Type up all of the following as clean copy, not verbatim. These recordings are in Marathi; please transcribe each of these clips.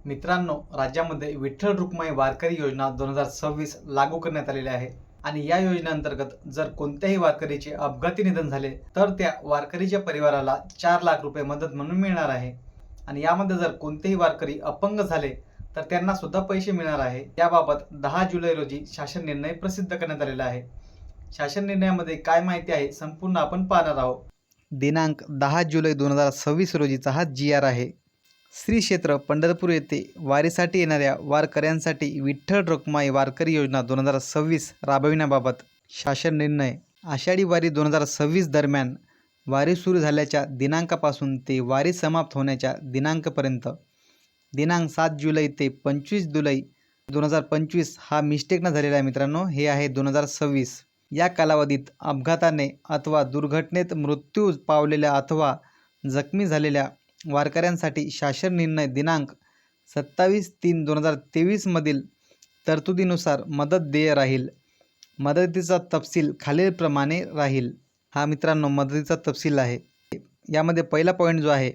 मित्रांनो, राज्यामध्ये विठ्ठल रुक्माई वारकरी योजना 2026 लागू करण्यात आलेली आहे आणि या योजनेअंतर्गत जर कोणत्याही वारकरीचे अपघाती निधन झाले तर त्या वारकरीच्या परिवाराला 4 लाख रुपये मदत म्हणून मिळणार आहे आणि यामध्ये जर कोणतेही वारकरी अपंग झाले तर त्यांना सुद्धा पैसे मिळणार आहे। याबाबत 10 जुलै रोजी शासन निर्णय प्रसिद्ध करण्यात आलेला आहे। शासन निर्णयामध्ये काय माहिती आहे संपूर्ण आपण पाहणार आहोत। दिनांक 10 जुलै 2026 रोजीचा हा GR आहे। श्री क्षेत्र पंढरपूर येथे वारीसाठी येणाऱ्या वारकऱ्यांसाठी विठ्ठल रुक्माई वारकरी योजना 2026 राबविण्याबाबत शासन निर्णय। आषाढी वारी 2026 दरम्यान वारी सुरू झाल्याच्या दिनांकापासून ते वारी समाप्त होण्याच्या दिनांकापर्यंत दिनांक 7 जुलै ते 25 जुलै 2025 हा मिस्टेक न झालेला आहे मित्रांनो, हे आहे 2026। या कालावधीत अपघाताने अथवा दुर्घटनेत मृत्यू पावलेल्या अथवा जखमी झालेल्या वारकऱ्यांसाठी शासन निर्णय दिनांक 27/3/2023 मधील तरतुदीनुसार मदत देय राहील। मदतीचा तपशील खालीलप्रमाणे राहील। हा मित्रांनो मदतीचा तपशील आहे। यामध्ये पहिला पॉईंट जो आहे,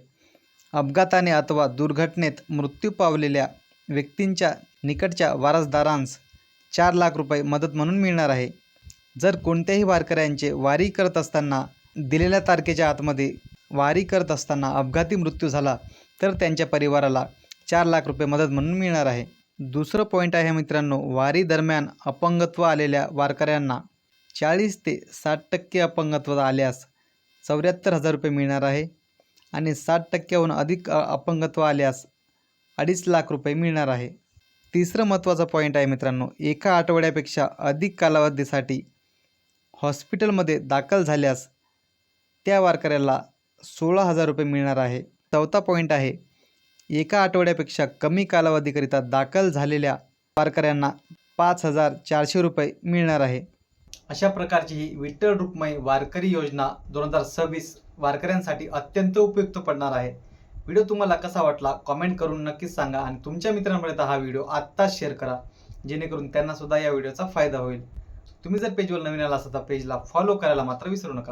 अपघाताने अथवा दुर्घटनेत मृत्यू पावलेल्या व्यक्तींच्या निकटच्या वारसदारांस 4 लाख रुपये मदत म्हणून मिळणार आहे। जर कोणत्याही वारकऱ्यांचे वारी करत असताना दिलेल्या तारखेच्या आतमध्ये वारी करत असताना अपघाती मृत्यू झाला तर त्यांच्या परिवाराला 4 लाख रुपये मदत म्हणून मिळणार आहे। दुसरं पॉईंट आहे मित्रांनो, वारी दरम्यान अपंगत्व आलेल्या वारकऱ्यांना 40 ते 60% अपंगत्व आल्यास 74,000 रुपये मिळणार आहे आणि 60%हून अधिक अपंगत्व आल्यास 2.5 लाख रुपये मिळणार आहे। तिसरं महत्त्वाचा पॉईंट आहे मित्रांनो, एका आठवड्यापेक्षा अधिक कालावधीसाठी हॉस्पिटलमध्ये दाखल झाल्यास त्या वारकऱ्याला 16,000 रुपये मिळणार आहे। चौथा पॉईंट आहे, एका आठवड्यापेक्षा कमी कालावधीकरिता दाखल झालेल्या वारकऱ्यांना 5,400 रुपये मिळणार आहे। अशा प्रकारची ही विठ्ठल रुक्माई वारकरी योजना 2026 वारकऱ्यांसाठी अत्यंत उपयुक्त पडणार आहे। व्हिडिओ तुम्हाला कसा वाटला कमेंट करून नक्कीच सांगा आणि तुमच्या मित्रांपर्यंत हा व्हिडिओ आत्ताच शेअर करा, जेणेकरून त्यांना सुद्धा या व्हिडिओचा फायदा होईल। तुम्ही जर पेजवर नवीन आला असाल तर पेजला फॉलो करायला मात्र विसरू नका।